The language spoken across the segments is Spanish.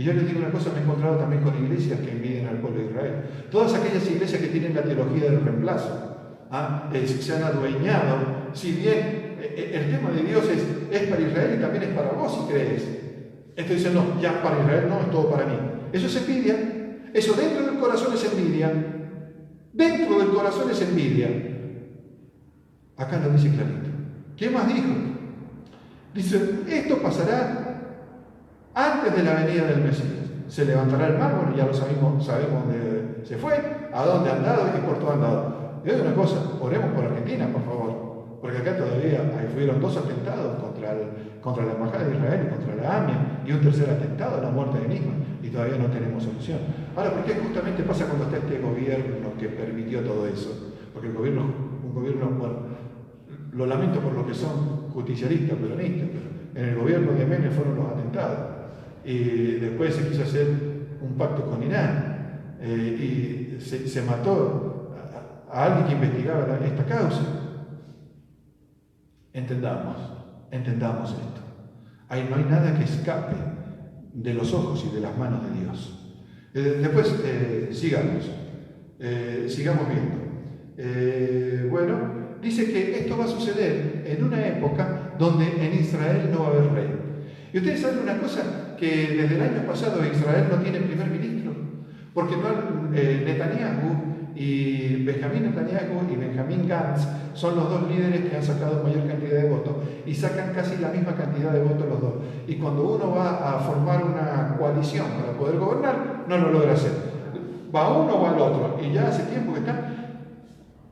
yo les digo una cosa, me he encontrado también con iglesias que envidian al pueblo de Israel. Todas aquellas iglesias que tienen la teología del reemplazo, se han adueñado, si bien el tema de Dios es para Israel y también es para vos si crees. Esto dice, no, ya para Israel no, es todo para mí. Eso es envidia. Eso dentro del corazón es envidia. Dentro del corazón es envidia. Acá lo dice clarito. ¿Qué más dijo? Dice, esto pasará antes de la venida del Mesías. Se levantará el mar, bueno, ya lo sabemos dónde se fue, a dónde ha andado y por todo ha andado. Y hay una cosa, oremos por Argentina, por favor, porque acá todavía fueron 2 atentados contra la Embajada de Israel y contra la AMIA, y un tercer atentado, la muerte de Nisman, y todavía no tenemos solución. Ahora, ¿por qué justamente pasa cuando está este gobierno que permitió todo eso? Porque un gobierno, bueno, lo lamento por lo que son justicialistas, peronistas, pero en el gobierno de Menem fueron los atentados, y después se quiso hacer un pacto con Irán, y se mató a alguien que investigaba esta causa. Entendamos esto. Ahí no hay nada que escape de los ojos y de las manos de Dios. Después, sigamos viendo. Bueno, dice que esto va a suceder en una época donde en Israel no va a haber rey. Y ustedes saben una cosa, que desde el año pasado Israel no tiene primer ministro, porque Netanyahu y Benjamín Netanyahu y Benjamín Gantz son los 2 líderes que han sacado mayor cantidad de votos y sacan casi la misma cantidad de votos los dos. Y cuando uno va a formar una coalición para poder gobernar, no lo logra hacer. Va uno o va el otro. Y ya hace tiempo que están.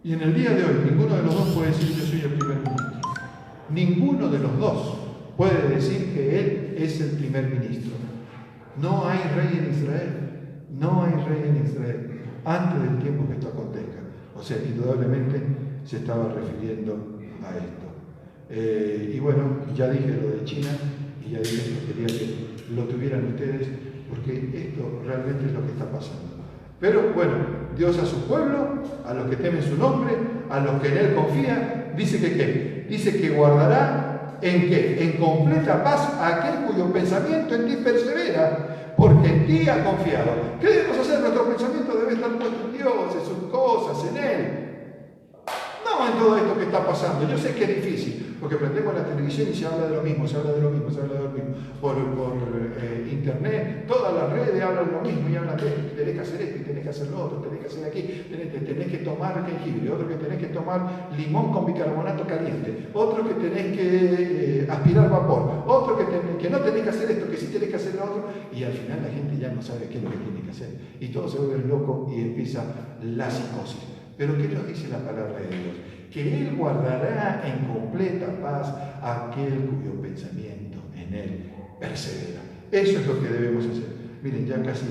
Y en el día de hoy, ninguno de los dos puede decir yo soy el primer ministro. Ninguno de los dos puede decir que él es el primer ministro. No hay rey en Israel. No hay rey en Israel. Antes del tiempo que esto acontezca. O sea, indudablemente se estaba refiriendo a esto. Y bueno, ya dije lo de China, y ya dije que quería que lo tuvieran ustedes, porque esto realmente es lo que está pasando. Pero bueno, Dios a su pueblo, a los que temen su nombre, a los que en Él confían, dice que ¿qué? Dice que guardará ¿en qué? En completa paz a aquel cuyo pensamiento en ti persevera, porque en ti ha confiado. ¿Qué debemos hacer? Nuestro pensamiento debe estar puesto en Dios, en sus cosas, en Él. No en todo esto que está pasando. Yo sé que es difícil, porque prendemos la televisión y se habla de lo mismo, Por internet, todas las redes hablan lo mismo y hablan de esto, tenés que hacer esto, y tenés que hacer lo otro, tenés que hacer aquí, tenés que tomar jengibre, otro que tenés que tomar limón con bicarbonato caliente, otro que tenés que aspirar vapor, otro que no tenés que hacer esto, que sí tenés que hacer lo otro, y al final la gente ya no sabe qué es lo que tiene que hacer, y todo se vuelve loco y empieza la psicosis. Pero ¿qué nos dice la palabra de Dios? Que Él guardará en completa paz a aquel cuyo pensamiento en Él persevera. Eso es lo que debemos hacer. Miren, ya casi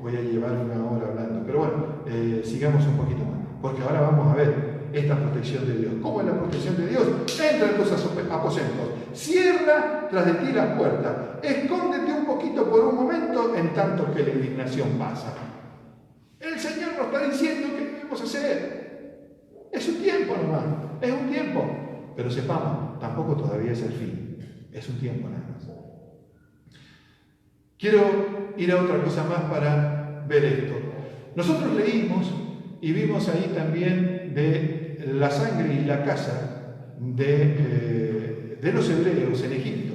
voy a llevar 1 hora hablando, pero bueno, sigamos un poquito más, porque ahora vamos a ver esta protección de Dios. ¿Cómo es la protección de Dios? Entra en tus aposentos, cierra tras de ti la puerta, escóndete un poquito por un momento en tanto que la indignación pasa. El Señor nos está diciendo que debemos hacer. Es un tiempo nomás, es un tiempo. Pero sepamos, tampoco todavía es el fin. Es un tiempo nada más. Quiero ir a otra cosa más para ver esto. Nosotros leímos y vimos ahí también de la sangre y la casa de los hebreos en Egipto.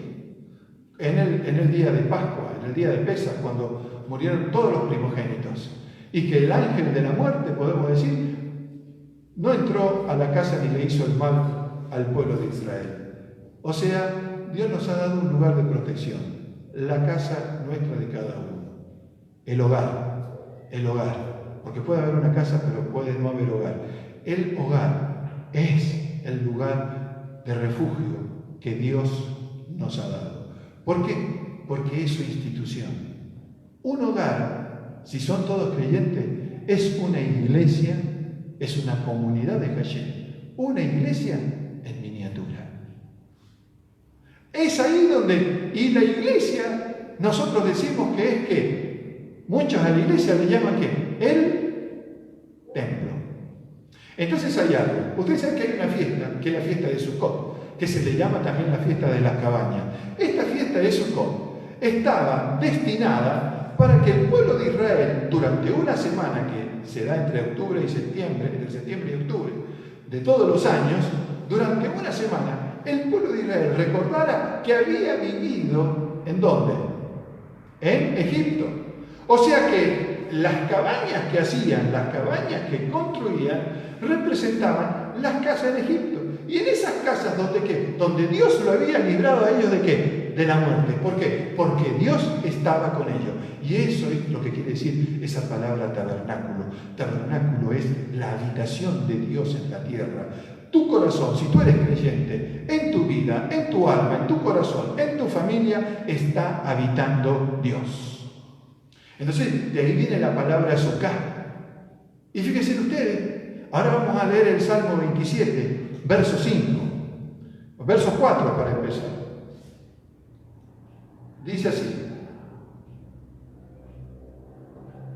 En el día de Pascua, en el día de Pesaj, cuando murieron todos los primogénitos. Y que el ángel de la muerte, podemos decir, no entró a la casa ni le hizo el mal al pueblo de Israel. O sea, Dios nos ha dado un lugar de protección, la casa nuestra de cada uno, el hogar, porque puede haber una casa pero puede no haber hogar. El hogar es el lugar de refugio que Dios nos ha dado. ¿Por qué? Porque es su institución. Un hogar, si son todos creyentes, es una iglesia, es una comunidad de Hashem, una iglesia en miniatura. Es ahí donde, y la iglesia, nosotros decimos que es que, muchos a la iglesia le llaman ¿qué? El templo. Entonces hay algo, ustedes saben que hay una fiesta, que es la fiesta de Sukkot, que se le llama también la fiesta de las cabañas. Esta fiesta de Sukkot estaba destinada para que el pueblo de Israel, durante una semana que se da entre octubre y septiembre, entre septiembre y octubre de todos los años, durante una semana, el pueblo de Israel recordara que había vivido, ¿en dónde? En Egipto. O sea que las cabañas que hacían, las cabañas que construían, representaban las casas de Egipto. Y en esas casas, ¿donde qué? Donde Dios lo había librado a ellos de qué? De la muerte. ¿Por qué? Porque Dios estaba con ellos. Y eso es lo que quiere decir esa palabra tabernáculo. Tabernáculo es la habitación de Dios en la tierra. Tu corazón, si tú eres creyente, en tu vida, en tu alma, en tu corazón, en tu familia, está habitando Dios. Entonces, de ahí viene la palabra Sukkah. Y fíjense ustedes, ahora vamos a leer el Salmo 27, verso 5, verso 4 para empezar. Dice así: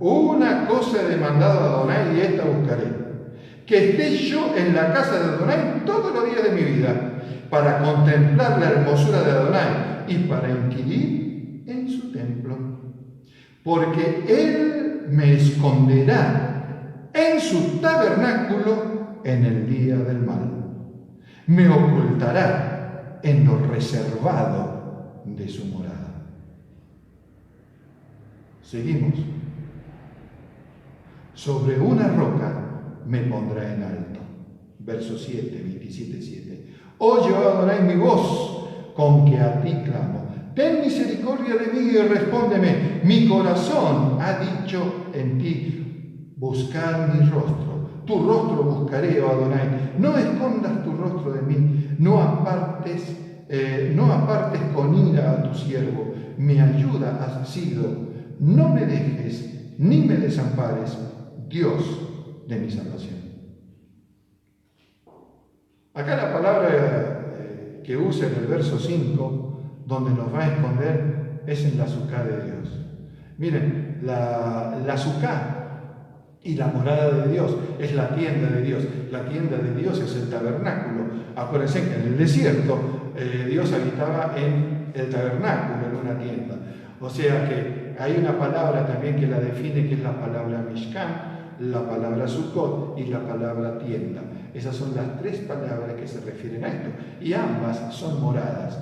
una cosa he demandado a Adonai y esta buscaré, que esté yo en la casa de Adonai todos los días de mi vida, para contemplar la hermosura de Adonai y para inquirir en su templo. Porque Él me esconderá en su tabernáculo en el día del mal. Me ocultará en lo reservado de su morada. Seguimos. Sobre una roca me pondrá en alto. Verso 7, 27:7. Oye, Adonai, mi voz, con que a ti clamo. Ten misericordia de mí y respóndeme. Mi corazón ha dicho en ti, buscar mi rostro. Tu rostro buscaré, oh Adonai. No escondas tu rostro de mí. No apartes con ira a tu siervo. Mi ayuda has sido. No me dejes ni me desampares, Dios de mi salvación. Acá la palabra que usa en el verso 5, donde nos va a esconder, es en la Sukkah de Dios. Miren, la Sukkah y la morada de Dios es la tienda de Dios. La tienda de Dios es el tabernáculo. Acuérdense que en el desierto Dios habitaba en el tabernáculo, en una tienda. O sea que hay una palabra también que la define, que es la palabra Mishkan, la palabra Sukkot y la palabra tienda. Esas son las tres palabras que se refieren a esto. Y ambas son moradas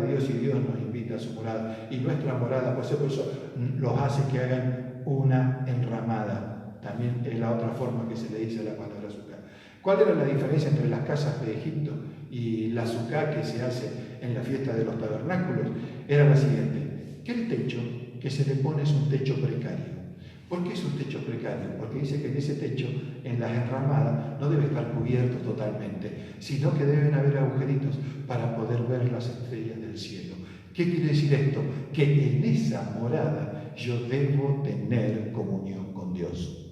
de Dios, y Dios nos invita a su morada. Y nuestra morada, pues por eso los hace que hagan una enramada. También es la otra forma que se le dice a la palabra Sukkah. ¿Cuál era la diferencia entre las casas de Egipto y la Sukkah que se hace en la fiesta de los tabernáculos? Era la siguiente: que el techo que se le pone es un techo precario. ¿Por qué es un techo precario? Porque dice que en ese techo, en las enramadas, no debe estar cubierto totalmente, sino que deben haber agujeritos para poder ver las estrellas del cielo. ¿Qué quiere decir esto? Que en esa morada yo debo tener comunión con Dios.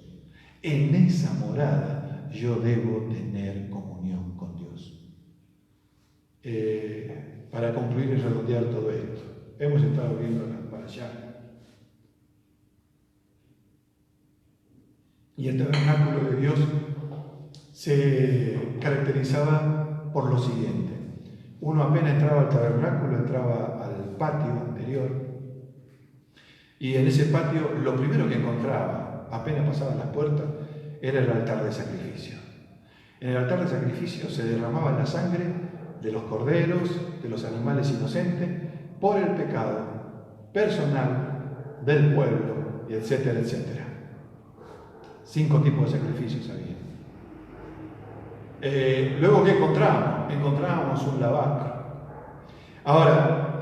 En esa morada yo debo tener comunión con Dios. Para concluir y redondear todo esto, hemos estado viendo la parashá. Y el tabernáculo de Dios se caracterizaba por lo siguiente. Uno apenas entraba al tabernáculo, entraba al patio anterior, y en ese patio lo primero que encontraba, apenas pasaban las puertas, era el altar de sacrificio. En el altar de sacrificio se derramaba la sangre de los corderos, de los animales inocentes, por el pecado personal del pueblo, y etcétera, etcétera. 5 tipos de sacrificios había. Luego, ¿qué encontramos? Encontrábamos un lavacro. Ahora,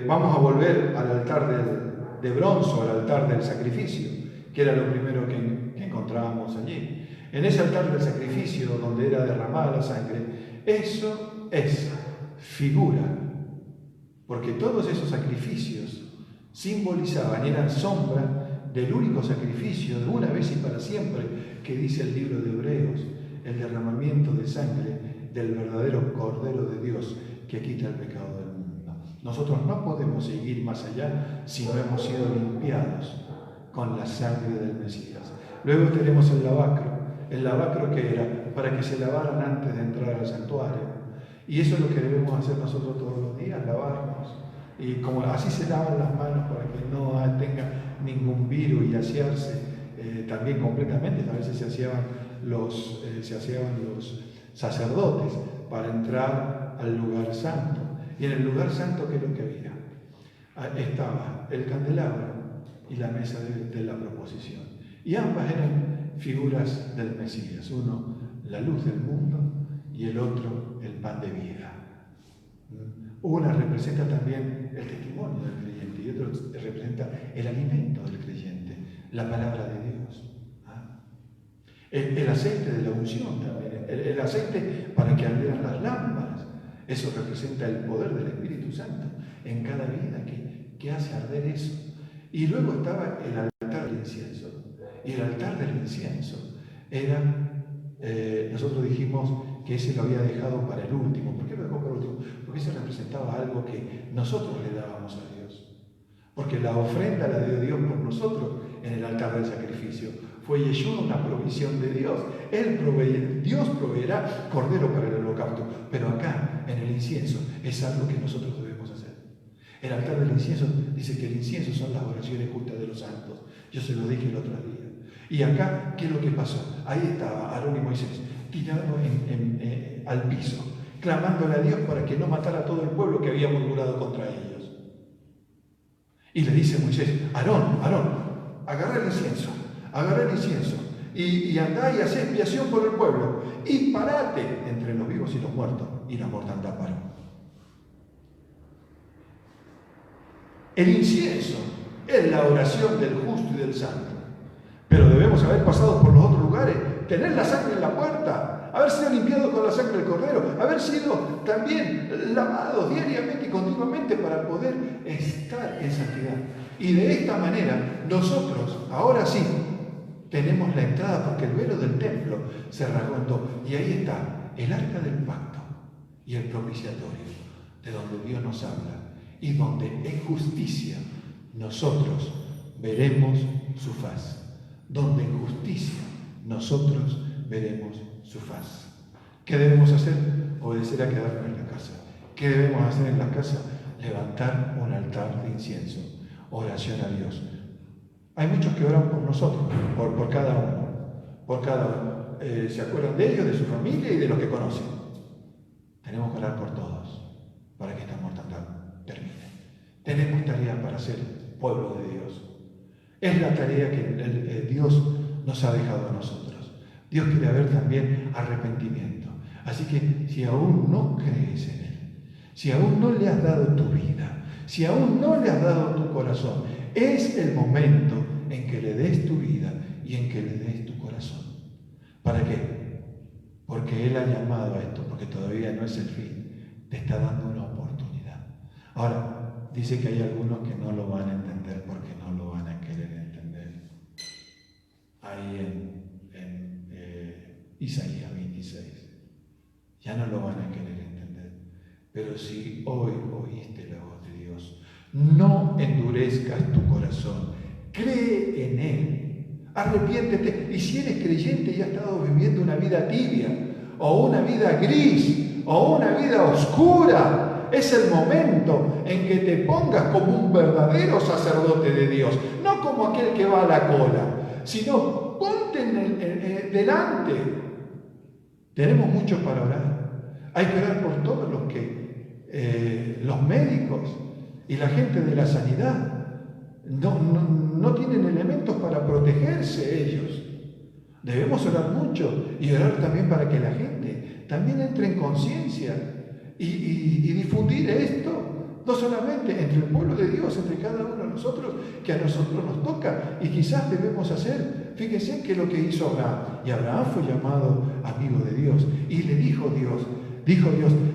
vamos a volver al altar de bronce, al altar del sacrificio, que era lo primero que encontrábamos allí. En ese altar del sacrificio, donde era derramada la sangre, eso es figura, porque todos esos sacrificios simbolizaban, eran sombra del único sacrificio de una vez y para siempre que dice el libro de Hebreos, el derramamiento de sangre del verdadero Cordero de Dios que quita el pecado del mundo. Nosotros no podemos seguir más allá si no hemos sido limpiados con la sangre del Mesías. Luego tenemos el lavacro que era para que se lavaran antes de entrar al santuario. Y eso es lo que debemos hacer nosotros todos los días, lavarnos. y como así se lavan las manos para que no tenga ningún virus y asearse también completamente. A veces se aseaban los sacerdotes para entrar al lugar santo. Y en el lugar santo, ¿qué es lo que había? Estaba el candelabro y la mesa de la proposición. Y ambas eran figuras del Mesías. Uno, la luz del mundo, y el otro, el pan de vida. Una representa también el testimonio del creyente y otro representa el alimento del creyente, la palabra de Dios. El aceite de la unción también, el aceite para que ardieran las lámparas. Eso representa el poder del Espíritu Santo en cada vida que hace arder eso. Y luego estaba el altar del incienso. Y el altar del incienso era, nosotros dijimos que ese lo había dejado para el último. ¿Por qué lo dejó para el último? Porque ese representaba algo que nosotros le dábamos a Dios. Porque la ofrenda la dio Dios por nosotros en el altar del sacrificio. Fue Yeshua una provisión de Dios. Dios proveerá cordero para el holocausto. Pero acá, en el incienso, es algo que nosotros debemos hacer. El altar del incienso dice que el incienso son las oraciones justas de los santos. Yo se lo dije el otro día. Y acá, ¿qué es lo que pasó? Ahí estaba Aarón y Moisés, tirados al piso, clamándole a Dios para que no matara a todo el pueblo que había murmurado contra ellos. Y le dice Moisés: Aarón, agarra el incienso, y andá y hacé expiación por el pueblo, y parate entre los vivos y los muertos. Y la mortandad paró. El incienso es la oración del justo y del santo. Pero debemos haber pasado por los otros lugares, tener la sangre en la puerta, haber sido limpiados con la sangre del cordero, haber sido también lavados diariamente y continuamente para poder estar en santidad. Y de esta manera nosotros, ahora sí, tenemos la entrada, porque el velo del templo se rasgó en dos. Y ahí está el arca del pacto y el propiciatorio, de donde Dios nos habla y donde en justicia nosotros veremos su faz. Donde en justicia nosotros veremos su faz. ¿Qué debemos hacer? Obedecer a quedarnos en la casa. ¿Qué debemos hacer en la casa? Levantar un altar de incienso. Oración a Dios. Hay muchos que oran por nosotros, por cada uno. Se acuerdan de ellos, de su familia y de los que conocen. Tenemos que orar por todos para que esta mortandad termine. Tenemos tarea para ser pueblo de Dios. Es la tarea que Dios nos ha dejado a nosotros. Dios quiere ver también arrepentimiento. Así que si aún no crees en Él, si aún no le has dado tu vida, si aún no le has dado tu corazón, es el momento en que le des tu vida y en que le des tu corazón. ¿Para qué? Porque Él ha llamado a esto, porque todavía no es el fin. Te está dando una oportunidad. Ahora, dice que hay algunos que no lo van a entender porque no lo van a querer entender. Ahí en Isaías 26. Ya no lo van a querer entender. Pero si hoy oíste la voz de Dios, no endurezcas tu corazón. Cree en Él. Arrepiéntete. Y si eres creyente y has estado viviendo una vida tibia, o una vida gris, o una vida oscura, es el momento en que te pongas como un verdadero sacerdote de Dios, no como aquel que va a la cola, sino ponte delante. Tenemos mucho para orar. Hay que orar por todos los médicos y la gente de la sanidad. No tienen elementos para protegerse ellos. Debemos orar mucho y orar también para que la gente también entre en conciencia y difundir esto, no solamente entre el pueblo de Dios, entre cada uno de nosotros, que a nosotros nos toca y quizás debemos hacer. Fíjense que lo que hizo Abraham, y Abraham fue llamado amigo de Dios, y le dijo Dios,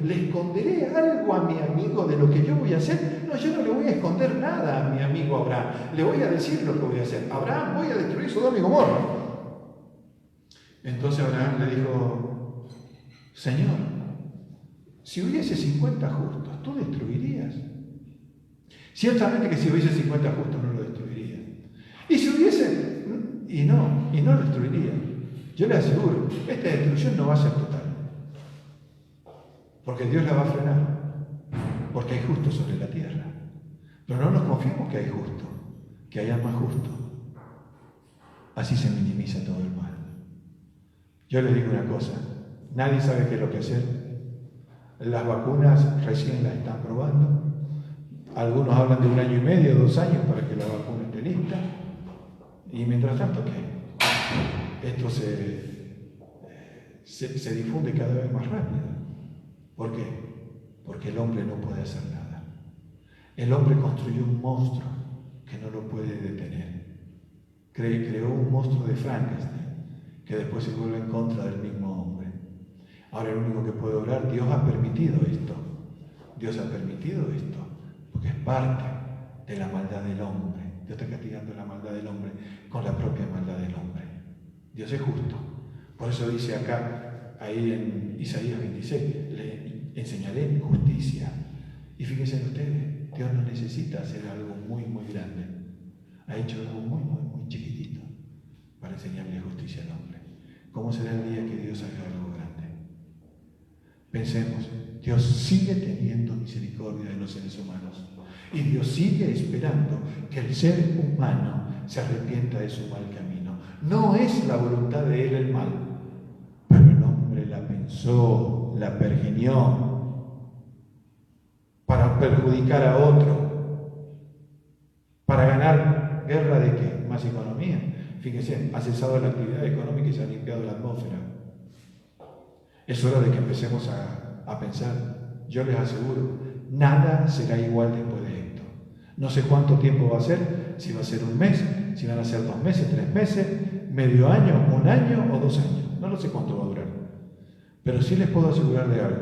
¿le esconderé algo a mi amigo de lo que yo voy a hacer? No, yo no le voy a esconder nada a mi amigo Abraham, le voy a decir lo que voy a hacer. Abraham, voy a destruir Sodoma y Gomorra. Entonces Abraham le dijo, Señor, si hubiese 50 justos, ¿tú destruirías? Ciertamente que si hubiese 50 justos no lo destruiría. Y si hubiese, y no lo destruiría. Yo le aseguro, esta destrucción no va a ser total. Porque Dios la va a frenar. Porque hay justos sobre la tierra. Pero no nos confiemos que hay justo, que haya más justo. Así se minimiza todo el mal. Yo les digo una cosa, nadie sabe qué es lo que hacer. Las vacunas recién las están probando. Algunos hablan de 1 año y medio, 2 años para que la vacuna esté lista. Y mientras tanto, ¿qué? Esto se difunde cada vez más rápido. ¿Por qué? Porque el hombre no puede hacer nada. El hombre construyó un monstruo que no lo puede detener. Creó un monstruo de Frankenstein que después se vuelve en contra del mismo hombre. Ahora el único que puede orar, Dios ha permitido esto. Dios ha permitido esto porque es parte de la maldad del hombre. Dios está castigando la maldad del hombre con la propia maldad del hombre. Dios es justo. Por eso dice acá, ahí en Isaías 26, le enseñaré justicia. Y fíjense ustedes, Dios no necesita hacer algo muy, muy grande. Ha hecho algo muy, muy, muy chiquitito para enseñarle justicia al hombre. ¿Cómo será el día que Dios haga algo grande? Pensemos, Dios sigue teniendo misericordia de los seres humanos. Y Dios sigue esperando que el ser humano se arrepienta de su mal camino. No es la voluntad de Él el mal, pero el hombre la pensó, la pergeñó para perjudicar a otro, para ganar guerra de qué, más economía. Fíjense, ha cesado la actividad económica y se ha limpiado la atmósfera. Es hora de que empecemos a pensar. Yo les aseguro, nada será igual después de esto. No sé cuánto tiempo va a ser, si va a ser 1 mes, si van a ser 2 meses, 3 meses, medio año, 1 año o 2 años. No lo sé cuánto va a durar. Pero sí les puedo asegurar de algo,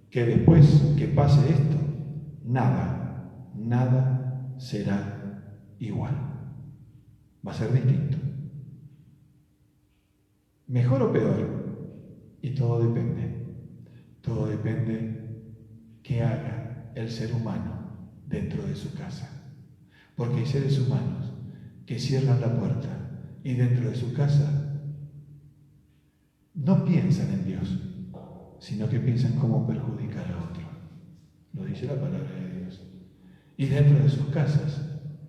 que después que pase esto, nada será igual. Va a ser distinto. Mejor o peor. Y todo depende qué haga el ser humano dentro de su casa. Porque hay seres humanos que cierran la puerta y dentro de su casa no piensan en Dios, sino que piensan cómo perjudicar a otro. Lo dice la palabra de Dios. Y dentro de sus casas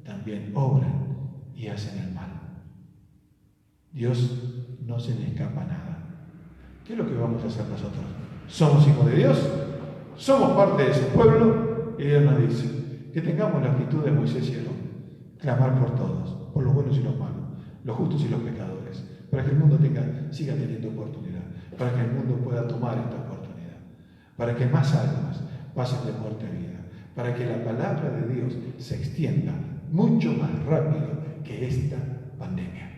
también obran y hacen el mal. Dios no se le escapa nada. ¿Qué es lo que vamos a hacer nosotros? ¿Somos hijos de Dios? ¿Somos parte de su pueblo? Y Dios nos dice que tengamos la actitud de Moisés y Aarón, clamar por todos, por los buenos y los malos, los justos y los pecadores, para que el mundo siga teniendo oportunidad, para que el mundo pueda tomar esta oportunidad, para que más almas pasen de muerte a vida, para que la palabra de Dios se extienda mucho más rápido que esta pandemia.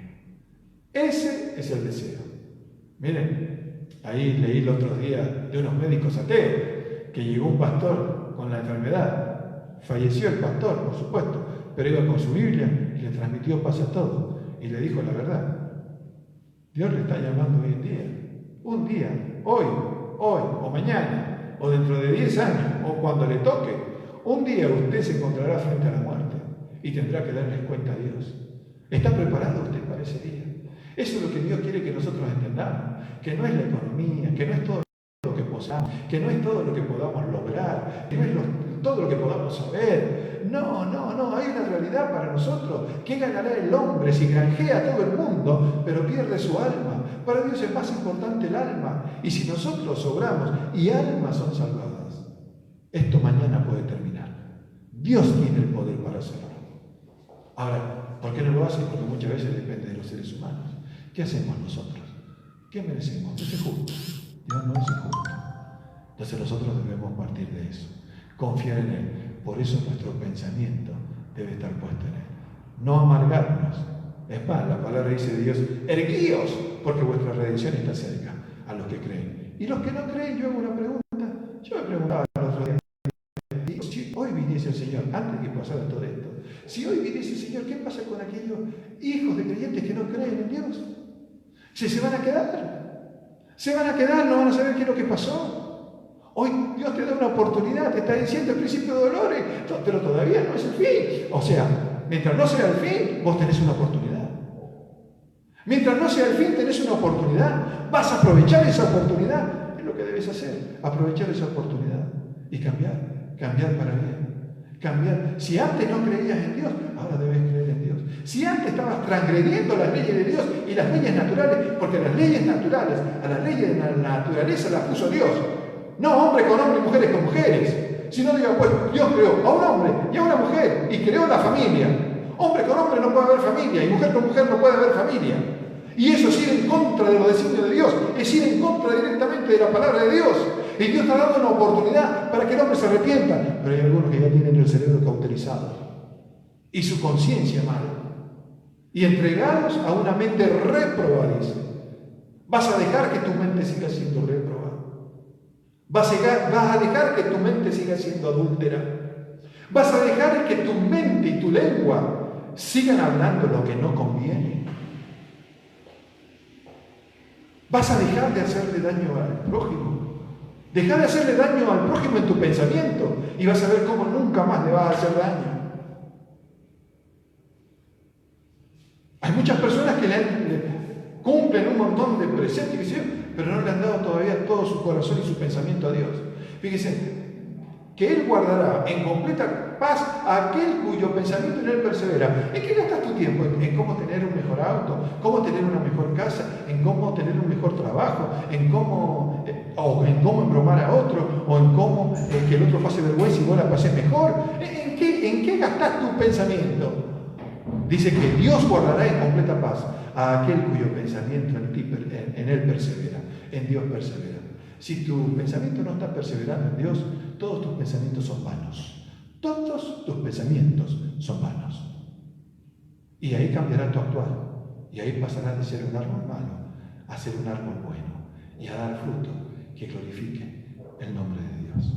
Ese es el deseo. Miren, ahí leí el otro día de unos médicos ateos que llegó un pastor con la enfermedad. Falleció el pastor, por supuesto, pero iba con su Biblia y le transmitió paz a todos y le dijo la verdad. Dios le está llamando hoy en día. Un día, hoy o mañana, o dentro de 10 años, o cuando le toque, un día usted se encontrará frente a la muerte y tendrá que darles cuenta a Dios. ¿Está preparado usted para ese día? Eso es lo que Dios quiere que nosotros entendamos, que no es la economía, que no es todo lo que poseamos, que no es todo lo que podamos lograr, que no es todo lo que podamos saber. No, hay una realidad para nosotros. ¿Qué ganará el hombre si granjea a todo el mundo, pero pierde su alma? Para Dios es más importante el alma. Y si nosotros obramos y almas son salvadas, esto mañana puede terminar. Dios tiene el poder para hacerlo. Ahora, ¿por qué no lo hace? Porque muchas veces depende de los seres humanos. ¿Qué hacemos nosotros? ¿Qué merecemos? Dios es justo. Dios no es injusto. Entonces nosotros debemos partir de eso. Confiar en Él. Por eso nuestro pensamiento debe estar puesto en Él. No amargarnos. Es más, la palabra dice de Dios, erguíos, porque vuestra redención está cerca a los que creen. Y los que no creen, yo hago una pregunta. Yo me preguntaba el otro día, si hoy viniese el Señor, antes de que pasara todo esto, si hoy viniese el Señor, ¿qué pasa con aquellos hijos de creyentes que no creen en Dios? Se van a quedar. Se van a quedar, no van a saber qué es lo que pasó. Hoy Dios te da una oportunidad, te está diciendo el principio de dolores, pero todavía no es el fin. O sea, mientras no sea el fin, vos tenés una oportunidad. Mientras no sea el fin, tenés una oportunidad. Vas a aprovechar esa oportunidad. Es lo que debes hacer, aprovechar esa oportunidad y cambiar para bien. cambiar. Si antes no creías en Dios, ahora debes creer en Dios. Si antes estabas transgrediendo las leyes de Dios y las leyes naturales, porque las leyes naturales, a las leyes de la naturaleza las puso Dios. No hombre con hombre y mujeres con mujeres. Si no diga, pues Dios creó a un hombre y a una mujer y creó la familia. Hombre con hombre no puede haber familia y mujer con mujer no puede haber familia. Y eso es ir en contra de los designios de Dios, es ir en contra directamente de la palabra de Dios. Y Dios te ha dado una oportunidad para que el hombre se arrepienta. Pero hay algunos que ya tienen el cerebro cauterizado y su conciencia mala. Y entregados a una mente reprobada, dice. Vas a dejar que tu mente siga siendo reprobada. Vas a dejar que tu mente siga siendo adúltera. Vas a dejar que tu mente y tu lengua sigan hablando lo que no conviene. Vas a dejar de hacerle daño al prójimo. Deja de hacerle daño al prójimo en tu pensamiento y vas a ver cómo nunca más le vas a hacer daño. Hay muchas personas que le cumplen un montón de preceptos, pero no le han dado todavía todo su corazón y su pensamiento a Dios. Fíjense, que Él guardará en completa paz a aquel cuyo pensamiento en Él persevera. ¿En qué gastas tu tiempo? ¿En cómo tener un mejor auto? ¿Cómo tener una mejor casa? ¿En cómo tener un mejor trabajo? ¿En cómo embromar a otro? ¿O en cómo que el otro pase vergüenza y vos la pases mejor? ¿En qué gastas tu pensamiento? Dice que Dios guardará en completa paz a aquel cuyo pensamiento en Él persevera. En Dios persevera. Si tu pensamiento no está perseverando en Dios, todos tus pensamientos son vanos. Todos tus pensamientos son vanos. Y ahí cambiará tu actuar. Y ahí pasarás de ser un árbol malo a ser un árbol bueno. Y a dar fruto que glorifique el nombre de Dios.